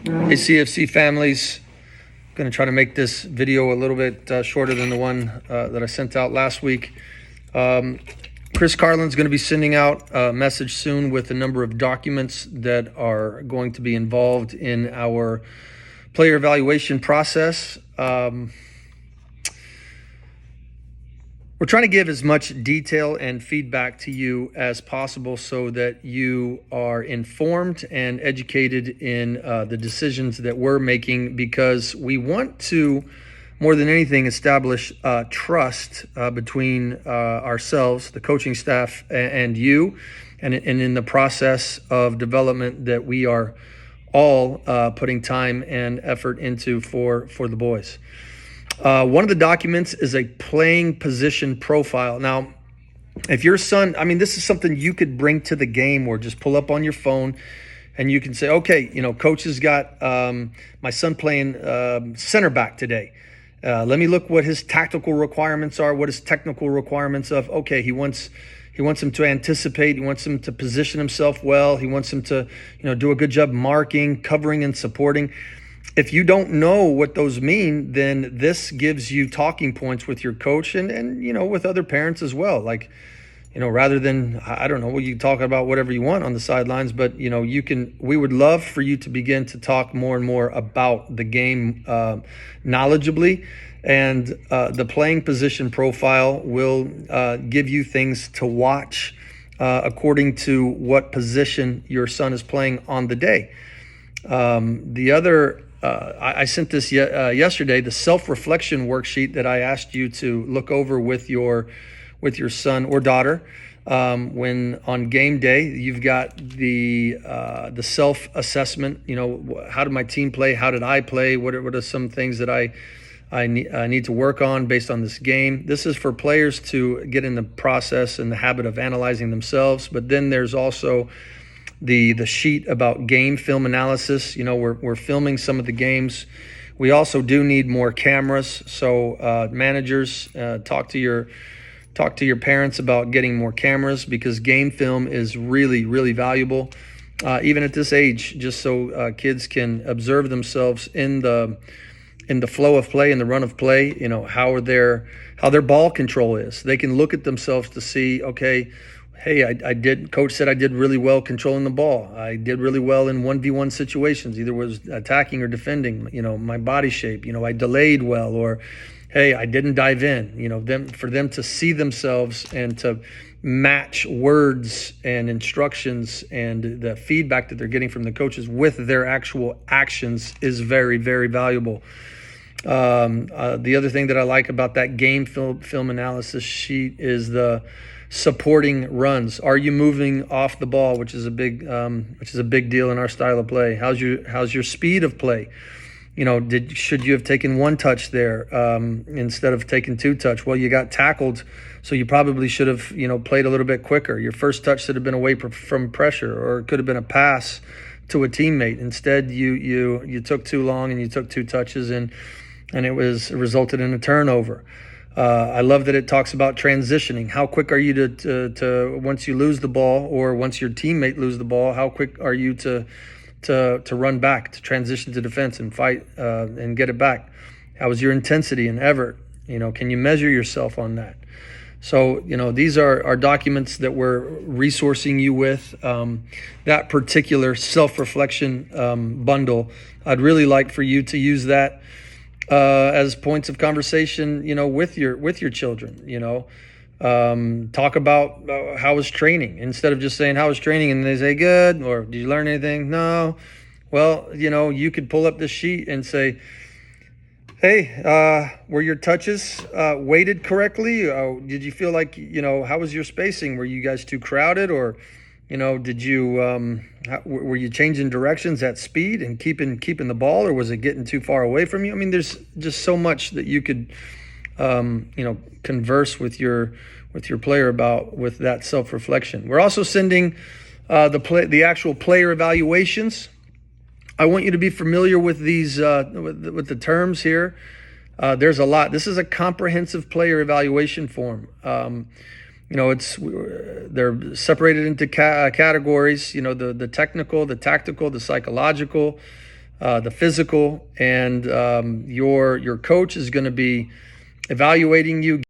Hey, CFC families. I'm going to try to make this video a little bit shorter than the one that I sent out last week. Chris Carlin's going to be sending out a message soon with a number of documents that are going to be involved in our player evaluation process. We're trying to give as much detail and feedback to you as possible so that you are informed and educated in the decisions that we're making, because we want to, more than anything, establish trust between ourselves, the coaching staff, and you, and in the process of development that we are all putting time and effort into for the boys. One of the documents is a playing position profile. Now, if your son, this is something you could bring to the game or just pull up on your phone and you can say, okay, coach has got my son playing center back today. Let me look what his tactical requirements are, what his technical requirements of, okay, he wants him to anticipate, he wants him to position himself well, he wants him to, do a good job marking, covering, and supporting. If you don't know what those mean, then this gives you talking points with your coach and with other parents as well. Like, rather than, I don't know, you can talk about whatever you want on the sidelines, but we would love for you to begin to talk more and more about the game knowledgeably. And the playing position profile will give you things to watch according to what position your son is playing on the day. The other, I sent this yesterday, the self-reflection worksheet that I asked you to look over with your son or daughter. When on game day, you've got the self-assessment. How did my team play? How did I play? What are some things that I need to work on based on this game? This is for players to get in the process and the habit of analyzing themselves. But then there's also the sheet about game film analysis. We're filming some of the games. We also do need more cameras. So managers, talk to your parents about getting more cameras, because game film is really, really valuable, even at this age, just so kids can observe themselves in the flow of play, in the run of play, how their ball control is. They can look at themselves to see, okay, hey, coach said I did really well controlling the ball. I did really well in 1v1 situations, either was attacking or defending, my body shape, I delayed well, or hey, I didn't dive in, for them to see themselves and to match words and instructions and the feedback that they're getting from the coaches with their actual actions is very, very valuable. The other thing that I like about that game film analysis sheet is the supporting runs. Are you moving off the ball, which is a big deal in our style of play? How's your speed of play? Should you have taken one touch there instead of taking two touch? Well, you got tackled, so you probably should have played a little bit quicker. Your first touch should have been away from pressure, or it could have been a pass to a teammate. Instead, you took too long and you took two touches, and it resulted in a turnover. I love that it talks about transitioning. How quick are you to once you lose the ball, or once your teammate lose the ball, how quick are you to run back, to transition to defense and fight and get it back? How is your intensity and effort? Can you measure yourself on that? So, these are documents that we're resourcing you with. That particular self-reflection bundle, I'd really like for you to use that as points of conversation, with your children. Talk about how was training, instead of just saying how was training and they say good, or did you learn anything? No. Well, you could pull up this sheet and say, hey, were your touches weighted correctly? Did you feel like, how was your spacing? Were you guys too crowded, or did you were you changing directions at speed and keeping the ball, or was it getting too far away from you? There's just so much that you could converse with your player about with that self-reflection. We're also sending the actual player evaluations. I want you to be familiar with these with the terms here. There's a lot. This is a comprehensive player evaluation form. They're separated into categories. The technical, the tactical, the psychological, the physical, and your coach is going to be evaluating you,